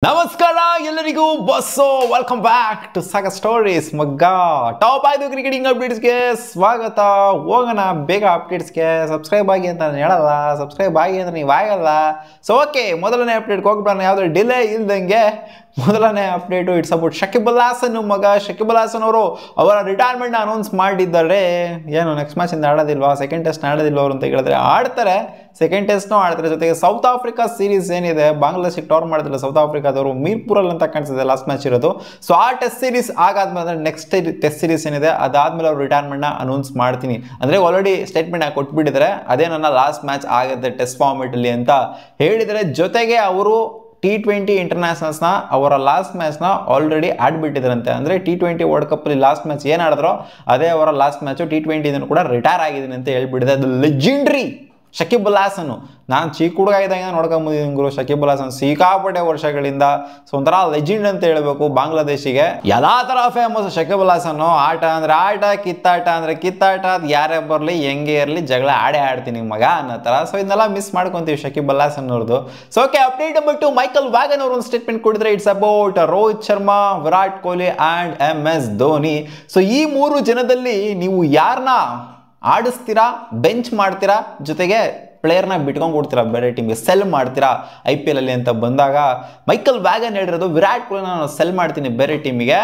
ನಮಸ್ಕಾರ ಎಲ್ಲರಿಗೂ ಬಸ್ಸು welcome back to Sagar stories ಮಗ್ಗ ಟಾಪ್ 5 ಕ್ರಿಕೆಟಿಂಗ್ ಅಪ್ಡೇಟ್ಸ್ಗೆ ಸ್ವಾಗತ. ಹೋಗೋಣ ಬೇಗ ಅಪ್ಡೇಟ್ಸ್ಗೆ. ಸಬ್ಸ್ಕ್ರೈಬ್ ಆಗಿ ಅಂತ ನಾನು ಹೇಳಲ್ಲ, ಸಬ್ಸ್ಕ್ರೈಬ್ ಆಗಿ ಅಂದ್ರೆ ನೀವು ಆಗಲ್ಲ. ಸೊ ಓಕೆ, ಮೊದಲನೇ ಅಪ್ಡೇಟ್ಗೆ ಹೋಗ್ಬಿಡೋಣ. ಯಾವುದೇ ಡಿಲೇ ಇಲ್ದಂಗೆ ಮೊದಲನೇ ಅಪ್ಡೇಟು ಇಟ್ಸ್ ಅಬೌಟ್ ಶಕೀಬ್ ಅಲ್ ಹಾಸನ್ ಮಗ. ಶಕೀಬ್ ಅಲ್ ಹಾಸನ್ ಅವರು ಅವರ ರಿಟೈರ್ಮೆಂಟ್ ಅನೌನ್ಸ್ ಮಾಡಿದ್ದಾರೆ. ಏನು ನೆಕ್ಸ್ಟ್ ಮ್ಯಾಚಿಂದ ಆಡೋದಿಲ್ವಾ, ಸೆಕೆಂಡ್ ಟೆಸ್ಟ್ ಆಡೋದಿಲ್ವ ಅವರು ಅಂತ ಹೇಳಿದ್ರೆ ಆಡ್ತಾರೆ. ಸೆಕೆಂಡ್ ಟೆಸ್ಟ್ನೂ ಆಡ್ತಾರೆ. ಜೊತೆಗೆ ಸೌತ್ ಆಫ್ರಿಕಾ ಸೀರೀಸ್ ಏನಿದೆ, ಬಾಂಗ್ಲಾದೇಶಕ್ಕೆ ಟೋರ್ ಮಾಡಿದಿಲ್ಲ ಸೌತ್ ಆಫ್ರಿಕಾದವರು, ಮೀರ್ಪುರಲ್ಲಿ ಅಂತ ಕಾಣಿಸಿದೆ ಲಾಸ್ಟ್ ಮ್ಯಾಚ್ ಇರೋದು. ಸೊ ಆ ಟೆಸ್ಟ್ ಸೀರೀಸ್ ಆಗಾದ್ಮೇಲೆ ನೆಕ್ಸ್ಟ್ ಟೆಸ್ಟ್ ಸೀರೀಸ್ ಏನಿದೆ ಅದಾದ್ಮೇಲೆ ಅವರು ರಿಟೈರ್ಮೆಂಟ್ನ ಅನೌನ್ಸ್ ಮಾಡ್ತೀನಿ ಅಂದರೆ ಆಲ್ರೆಡಿ ಸ್ಟೇಟ್ಮೆಂಟ್ ಕೊಟ್ಬಿಟ್ಟಿದ್ದಾರೆ. ಅದೇ ನನ್ನ ಲಾಸ್ಟ್ ಮ್ಯಾಚ್ ಆಗುತ್ತೆ ಟೆಸ್ಟ್ ಫಾರ್ಮೆಟಲ್ಲಿ ಅಂತ ಹೇಳಿದರೆ. ಜೊತೆಗೆ ಅವರು T20 ಇಂಟರ್ನ್ಯಾಷನಲ್ಸ್ನ ಅವರ ಲಾಸ್ಟ್ ಮ್ಯಾಚ್ನ ಆಲ್ರೆಡಿ ಆಡ್ಬಿಟ್ಟಿದ್ರಂತೆ. ಅಂದರೆ T20 ವರ್ಲ್ಡ್ ಕಪ್ಪಲ್ಲಿ ಲಾಸ್ಟ್ ಮ್ಯಾಚ್ ಏನು ಆಡಿದ್ರೋ ಅದೇ ಅವರ ಲಾಸ್ಟ್ ಮ್ಯಾಚು. T20 ಕೂಡ ರಿಟೈರ್ ಆಗಿದ್ದೀನಿ ಅಂತ ಹೇಳ್ಬಿಟ್ಟಿದೆ. ಅದು ಲೆಜೆಂಡ್ರಿ ಶಕೀಬ್ ಅಲ್ ಹಾಸನ್. ನಾನು ಚಿಕ್ಕ ಹುಡುಗ ಇದ್ದಂಗೆ ನೋಡ್ಕೊಂಬಂದಿದ್ದೀನಿ ಗುರು ಶಕೀಬ್ ಅಲ್ ಹಾಸನ್ ಸಿಕ್ಕಾಪಟ್ಟೆ ವರ್ಷಗಳಿಂದ. ಸೊ ಒಂಥರ ಲೆಜೆಂಡ್ ಅಂತ ಹೇಳಬೇಕು ಬಾಂಗ್ಲಾದೇಶಿಗೆ. ಎಲ್ಲಾ ಥರ ಫೇಮಸ್ ಶಕೀಬ್ ಅಲ್ ಹಾಸನ್. ಆಟ ಅಂದರೆ ಆಟ, ಕಿತ್ತಾಟ ಅಂದರೆ ಕಿತ್ತಾಟ. ಅದು ಯಾರೇ ಬರಲಿ ಹೆಂಗೆ ಇರಲಿ ಜಗಳ ಆಡೇ ಆಡ್ತೀನಿ ಮಗ ಅನ್ನೋ ಥರ. ಸೊ ಇದನ್ನೆಲ್ಲ ಮಿಸ್ ಮಾಡ್ಕೊತೀವಿ ಶಕೀಬ್ ಅಲ್ ಹಾಸನ್ ಅವ್ರದ್ದು. So okay, update number 2. Michael wagon ಅವರು ಒಂದು ಸ್ಟೇಟ್ಮೆಂಟ್ ಕೊಟ್ಟಿದ್ರೆ. It's about Rohit Sharma, Virat Kohli and MS Dhoni. So ಈ ಮೂರು ಜನದಲ್ಲಿ ನೀವು ಯಾರನ್ನ ಆಡಿಸ್ತೀರಾ, ಬೆಂಚ್ ಮಾಡ್ತೀರಾ, ಜೊತೆಗೆ ಪ್ಲೇಯರ್ನ ಬಿಟ್ಕೊಂಡು ಕೊಡ್ತೀರಾ ಬೇರೆ ಟೀಮ್ಗೆ, ಸೆಲ್ ಮಾಡ್ತೀರಾ IPL ಅಲ್ಲಿ ಅಂತ ಬಂದಾಗ ಮೈಕಲ್ ವ್ಯಾಗನ್ ಹೇಳಿರೋದು ವಿರಾಟ್ ಕೊಹ್ಲಿ ನಾನು ಸೆಲ್ ಮಾಡ್ತೀನಿ ಬೇರೆ ಟೀಮಿಗೆ,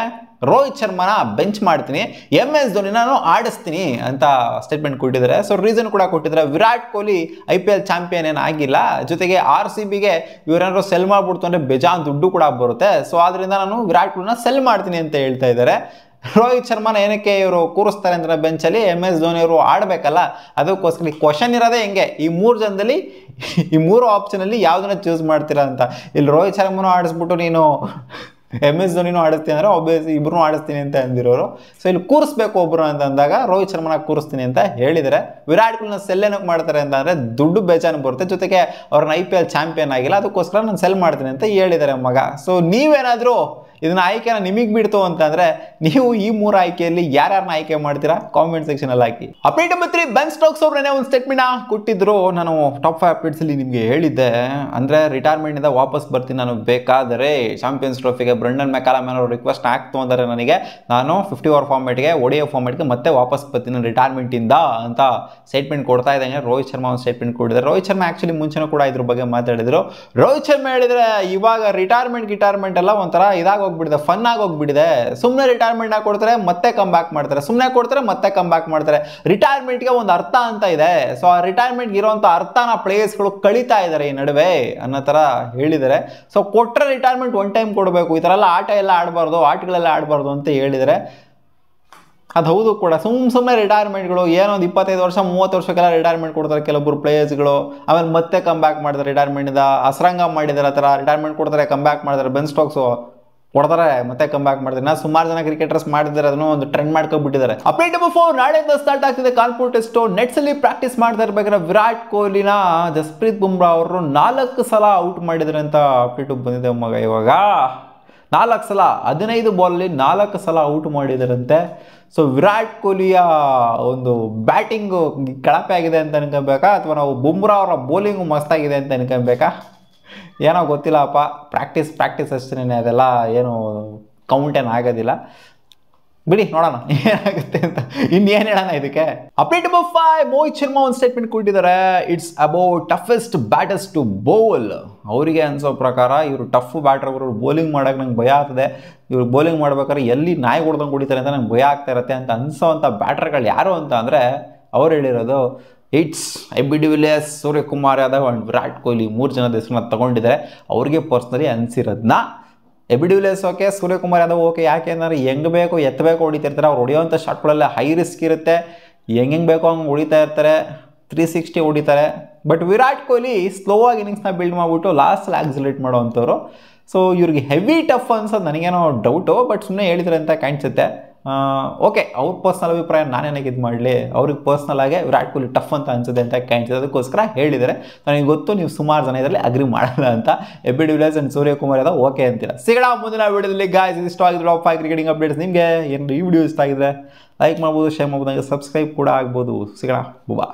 ರೋಹಿತ್ ಶರ್ಮಾನ ಬೆಂಚ್ ಮಾಡ್ತೀನಿ, MS ಧೋನಿ ನಾನು ಆಡಿಸ್ತೀನಿ ಅಂತ ಸ್ಟೇಟ್ಮೆಂಟ್ ಕೊಟ್ಟಿದ್ದಾರೆ. ಸೊ ರೀಸನ್ ಕೂಡ ಕೊಟ್ಟಿದ್ದಾರೆ. ವಿರಾಟ್ ಕೊಹ್ಲಿ IPL ಚಾಂಪಿಯನ್ ಏನು ಆಗಿಲ್ಲ, ಜೊತೆಗೆ RCBಗೆ ಇವರೇನಾದ್ರು ಸೆಲ್ ಮಾಡ್ಬಿಡ್ತು ಅಂದರೆ ಬೇಜಾನ್ ದುಡ್ಡು ಕೂಡ ಬರುತ್ತೆ. ಸೊ ಆದ್ರಿಂದ ನಾನು ವಿರಾಟ್ ಕೊಹ್ಲಿನ ಸೆಲ್ ಮಾಡ್ತೀನಿ ಅಂತ ಹೇಳ್ತಾ ಇದ್ದಾರೆ. ರೋಹಿತ್ ಶರ್ಮಾನ ಏನಕ್ಕೆ ಇವರು ಕೂರಿಸ್ತಾರೆ ಅಂದ್ರೆ ಬೆಂಚಲ್ಲಿ, MS ಧೋನಿ ಅವರು ಆಡಬೇಕಲ್ಲ, ಅದಕ್ಕೋಸ್ಕರ ಕ್ವಶನ್ ಇರೋದೇ ಹೆಂಗೆ ಈ ಮೂರು ಜನದಲ್ಲಿ, ಈ ಮೂರು ಆಪ್ಷನಲ್ಲಿ ಯಾವುದನ್ನ ಚೂಸ್ ಮಾಡ್ತೀರಾ ಅಂತ. ಇಲ್ಲಿ ರೋಹಿತ್ ಶರ್ಮನೂ ಆಡಿಸ್ಬಿಟ್ಟು ನೀನು MS ಧೋನಿನೂ ಆಡಿಸ್ತೀನಿ ಅಂದರೆ ಒಬ್ಬಿಯಸ್ಲಿ ಇಬ್ಬರೂ ಆಡಿಸ್ತೀನಿ ಅಂತ ಅಂದಿರೋರು. ಸೊ ಇಲ್ಲಿ ಕೂರಿಸ್ಬೇಕು ಒಬ್ಬರು ಅಂತ ಅಂದಾಗ ರೋಹಿತ್ ಶರ್ಮನ ಕೂರಿಸ್ತೀನಿ ಅಂತ ಹೇಳಿದರೆ. ವಿರಾಟ್ ಕೊಹ್ಲಿನ ಸೆಲ್ ಏನಕ್ಕೆ ಮಾಡ್ತಾರೆ ಅಂತ ಅಂದರೆ ದುಡ್ಡು ಬೇಜಾನು ಬರುತ್ತೆ, ಜೊತೆಗೆ ಅವ್ರನ್ನ IPL ಚಾಂಪಿಯನ್ ಆಗಿಲ್ಲ, ಅದಕ್ಕೋಸ್ಕರ ನಾನು ಸೆಲ್ ಮಾಡ್ತೀನಿ ಅಂತ ಹೇಳಿದ್ದಾರೆ ಮಗ. ಸೊ ನೀವೇನಾದರೂ ಇದನ್ನ ಆಯ್ಕೆನ ನಿಮಗೆ ಬಿಡ್ತು ಅಂತಂದ್ರೆ ನೀವು ಈ ಮೂರು ಆಯ್ಕೆಯಲ್ಲಿ ಯಾರ್ಯಾರನ್ನ ಆಯ್ಕೆ ಮಾಡ್ತೀರಾ ಕಾಮೆಂಟ್ ಸೆಕ್ಷನ್ ಅಲ್ಲಿ ಹಾಕಿ. Update number 3. ಬೆನ್ ಸ್ಟೋಕ್ಸ್ ಅವರು ಒಂದು ಸ್ಟೇಟ್ಮೆಂಟ್ ಕೊಟ್ಟಿದ್ರು. ನಾನು ಟಾಪ್ 5 ಅಪ್ಡೇಟ್ಸ್ ಅಲ್ಲಿ ನಿಮಗೆ ಹೇಳಿದ್ದೆ, ಅಂದ್ರೆ ರಿಟೈರ್ಮೆಂಟ್ ಇಂದ ವಾಪಸ್ ಬರ್ತೀನಿ ನಾನು, ಬೇಕಾದರೆ ಚಾಂಪಿಯನ್ಸ್ ಟ್ರೋಫಿಗೆ ಬ್ರೆಂಡನ್ ಮೆಕಾಲಮನ್ ಅವರು ರಿಕ್ವೆಸ್ಟ್ ಆಗ್ತು ಅಂದರೆ ನನಗೆ, ನಾನು 50 ಓವರ್ ಫಾರ್ಮೆಟ್ಗೆ, ODI ಫಾರ್ಮೆಟ್ಗೆ ಮತ್ತೆ ವಾಪಸ್ ಬರ್ತೀನಿ ರಿಟೈರ್ಮೆಂಟ್ ಇಂದ ಅಂತ ಸ್ಟೇಟ್ಮೆಂಟ್ ಕೊಡ್ತಾ ಇದ್ದಂಗೆ ರೋಹಿತ್ ಶರ್ಮಾ ಒಂದು ಸ್ಟೇಟ್ಮೆಂಟ್ ಕೊಟ್ಟಿದ್ದಾರೆ. ರೋಹಿತ್ ಶರ್ಮಾ ಆಕ್ಚುಲಿ ಮುಂಚೆನೂ ಕೂಡ ಇದ್ರ ಬಗ್ಗೆ ಮಾತಾಡಿದ್ರು. ರೋಹಿತ್ ಶರ್ಮಾ ಹೇಳಿದ್ರೆ ಇವಾಗ ರಿಟೈರ್ಮೆಂಟ್ ಎಲ್ಲ ಒಂಥರ ಇದಾಗ ಹೋಗ್ಬಿಟ್ಟಿದೆ, ಫನ್ ಆಗಿ ಹೋಗ್ಬಿಟ್ಟಿದೆ. ಸುಮ್ಮನೆ ರಿಟೈರ್ಮೆಂಟ್ ಕೊಡ್ತಾರೆ ಮತ್ತೆ ಕಮ್ ಬ್ಯಾಕ್ ಮಾಡ್ತಾರೆ, ಸುಮ್ಮನೆ ಕೊಡ್ತಾರೆ ಮತ್ತೆ ಕಮ್ ಬ್ಯಾಕ್ ಮಾಡ್ತಾರೆ. ರಿಟೈರ್ಮೆಂಟ್ಗೆ ಒಂದು ಅರ್ಥ ಅಂತ ಇದೆ. ಸೊ ಆ ರಿಟೈರ್ಮೆಂಟ್ಗೆ ಇರುವಂಥ ಅರ್ಥನ ಪ್ಲೇಯರ್ಸ್ಗಳು ಕಳೀತಾ ಇದ್ದಾರೆ ಈ ನಡುವೆ ಅನ್ನೋ ಥರ ಹೇಳಿದ್ದಾರೆ. ಸೊ ಕೊಟ್ಟರೆ ರಿಟೈರ್ಮೆಂಟ್ ಒನ್ ಟೈಮ್ ಕೊಡಬೇಕು, ಈ ಥರ ಎಲ್ಲ ಆಟ ಎಲ್ಲ ಆಡಬಾರ್ದು, ಆಟಗಳೆಲ್ಲ ಆಡಬಾರ್ದು ಅಂತ ಹೇಳಿದರೆ. ಅದು ಹೌದು ಕೂಡ. ಸುಮ್ಮನೆ ರಿಟೈರ್ಮೆಂಟ್ಗಳು ಏನೊಂದು 25 ವರ್ಷ 30 ವರ್ಷಕ್ಕೆಲ್ಲ ರಿಟೈರ್ಮೆಂಟ್ ಕೊಡ್ತಾರೆ ಕೆಲವೊಬ್ಬರು ಪ್ಲೇಯರ್ಸ್ಗಳು, ಆಮೇಲೆ ಮತ್ತೆ ಕಮ್ ಬ್ಯಾಕ್ ಮಾಡ್ತಾರೆ ರಿಟೈರ್ಮೆಂಟಿಂದ. ಅಸರಂಗ ಮಾಡಿದ್ದಾರೆ ಆ ಥರ, ರಿಟೈರ್ಮೆಂಟ್ ಕೊಡ್ತಾರೆ ಕಮ್ ಬ್ಯಾಕ್ ಮಾಡ್ತಾರೆ. ಬೆನ್ ಸ್ಟೋಕ್ಸು ಕೊಡ್ತಾರೆ ಮತ್ತೆ ಕಮ್ ಬ್ಯಾಕ್ ಮಾಡ್ತಾರೆ. ನಾವು ಸುಮಾರು ಜನ ಕ್ರಿಕೆಟರ್ಸ್ ಮಾಡಿದ್ದಾರೆ, ಅದನ್ನು ಒಂದು ಟ್ರೆಂಡ್ ಮಾಡ್ಕೊಂಡ್ಬಿಟ್ಟಿದ್ದಾರೆ. Update number 4. ನಾಳೆಯಿಂದ ಸ್ಟಾರ್ಟ್ ಆಗ್ತಿದೆ ಕಾನ್ಪುರ್ ಟೆಸ್ಟ್. ನೆಟ್ಸ್ ಅಲ್ಲಿ ಪ್ರಾಕ್ಟೀಸ್ ಮಾಡ್ತಾ ಇರ್ಬೇಕಾದ್ರೆ ವಿರಾಟ್ ಕೊಹ್ಲಿನ ಜಸ್ಪ್ರೀತ್ ಬುಮ್ರಾ ಅವರು 4 ಸಲ ಔಟ್ ಮಾಡಿದ್ದಾರೆ ಅಂತ ಅಪ್ಡೇಟ್ ಬಂದಿದೆ ಮಗ. ಇವಾಗ 4 ಸಲ 15 ಬಾಲಲ್ಲಿ 4 ಸಲ ಔಟ್ ಮಾಡಿದಾರಂತೆ. ಸೊ ವಿರಾಟ್ ಕೊಹ್ಲಿಯ ಒಂದು ಬ್ಯಾಟಿಂಗು ಕಳಪೆ ಆಗಿದೆ ಅಂತ ಅನ್ಕೊಬೇಕಾ, ಅಥವಾ ನಾವು ಬುಮ್ರಾ ಅವರ ಬೌಲಿಂಗು ಮಸ್ತಾಗಿದೆ ಅಂತ ಅನ್ಕೊಬೇಕಾ, ಏನೋ ಗೊತ್ತಿಲ್ಲಪ್ಪ. ಪ್ರಾಕ್ಟೀಸ್ ಅಷ್ಟೇ, ಅದೆಲ್ಲ ಏನು ಕೌಂಟ್ ಏನು ಆಗೋದಿಲ್ಲ. ಬಿಡಿ ನೋಡೋಣ ಏನಾಗುತ್ತೆ ಅಂತ. ಇನ್ನೇನು ಹೇಳೋಣ ಇದಕ್ಕೆ. Update number 5. ಮೋಹಿತ್ ಶರ್ಮಾ ಒಂದು ಸ್ಟೇಟ್ಮೆಂಟ್ ಕೊಟ್ಟಿದ್ದಾರೆ. It's about toughest batters to bowl. ಅವರಿಗೆ ಅನ್ಸೋ ಪ್ರಕಾರ ಇವರು ಟಫ್ ಬ್ಯಾಟರ್, ಅವರು ಬೌಲಿಂಗ್ ಮಾಡೋಕೆ ನಂಗೆ ಭಯ ಆಗ್ತದೆ, ಇವ್ರು ಬೌಲಿಂಗ್ ಮಾಡ್ಬೇಕಾದ್ರೆ ಎಲ್ಲಿ ನಾಯಿ ಹೊಡೆದಂಗೆ ಹೊಡಿತಾರೆ ಅಂತ ನಂಗೆ ಭಯ ಆಗ್ತಾ ಇರುತ್ತೆ ಅಂತ ಅನ್ಸೋವಂಥ ಬ್ಯಾಟರ್ಗಳು ಯಾರು ಅಂತ ಅಂದರೆ ಅವ್ರು ಹೇಳಿರೋದು it's AB de Villiers, Suryakumar Yadav and Virat Kohli. 3 ಜನದ ಹೆಸರನ್ನ ತಗೊಂಡಿದ್ದಾರೆ. ಅವ್ರಿಗೆ ಪರ್ಸ್ನಲಿ ಅನಿಸಿರೋದನ್ನ. AB de Villiers okay, Suryakumar Yadav okay. ಯಾಕೆಂದರೆ ಹೆಂಗೆ ಬೇಕು ಎತ್ತಬೇಕು ಹೊಡಿತಿರ್ತಾರೆ. ಅವ್ರು ಹೊಡೆಯೋವಂಥ ಶಾಟ್ಗಳೆಲ್ಲ ಹೈ ರಿಸ್ಕ್ ಇರುತ್ತೆ, ಹೆಂಗೆ ಬೇಕೋ ಹಂಗೆ ಹೊಡಿತಾ ಇರ್ತಾರೆ, 360 ಹೊಡಿತಾರೆ. ಬಟ್ ವಿರಾಟ್ ಕೊಹ್ಲಿ ಸ್ಲೋ ಆಗಿ ಇನ್ನಿಂಗ್ಸ್ನ ಬಿಲ್ಡ್ ಮಾಡಿಬಿಟ್ಟು ಲಾಸ್ಟಲ್ಲಿ ಆಕ್ಸಿಲೇಟ್ ಮಾಡೋವಂಥವ್ರು. ಸೊ ಇವ್ರಿಗೆ ಹೆವಿ ಟಫ್ ಅನ್ಸೋದು ನನಗೇನೋ ಡೌಟು, ಬಟ್ ಸುಮ್ಮನೆ ಹೇಳಿದ್ರೆ ಅಂತ ಕಾಣಿಸುತ್ತೆ. ಓಕೆ, ಅವ್ರ ಪರ್ಸ್ನಲ್ ಅಭಿಪ್ರಾಯ ನಾನೇನಾಗಿ ಇದು ಮಾಡಲಿ, ಅವ್ರಿಗೆ ಪರ್ಸ್ನಲ್ ಆಗಿ ವಿರಾಟ್ ಕೊಹ್ಲಿ ಟಫ್ ಅಂತ ಅನ್ಸುತ್ತೆ ಅಂತ ಕಾಣಿಸುತ್ತೆ, ಅದಕ್ಕೋಸ್ಕರ ಹೇಳಿದರೆ. ನನಗೆ ಗೊತ್ತು ನೀವು ಸುಮಾರು ಜನ ಇದರಲ್ಲಿ ಅಗ್ರಿ ಮಾಡಲ್ಲ ಅಂತ. AB de Villiers and Suryakumar Yadav okay ಅಂತೀರಾ. ಸಿಗೋಣ ಮುಂದಿನ ವಿಡಿಯೋದಲ್ಲಿ. ಗಾಯ್ಸ್, ಇಷ್ಟ ಆಗಿದ್ರೆ ಟಾಪ್ 5 ಕ್ರಿಕೆಟಿಂಗ್ ಅಪ್ಡೇಟ್ಸ್ ನಿಮಗೆ ಏನು ಈ ವಿಡಿಯೋ ಇಷ್ಟ ಆಗಿದ್ರೆ ಲೈಕ್ ಮಾಡ್ಬೋದು, ಶೇರ್ ಮಾಡ್ಬೋದು, ಸಬ್ಸ್ಕ್ರೈಬ್ ಕೂಡ ಆಗ್ಬೋದು. ಸಿಗೋಣ, ಬುಬಾ.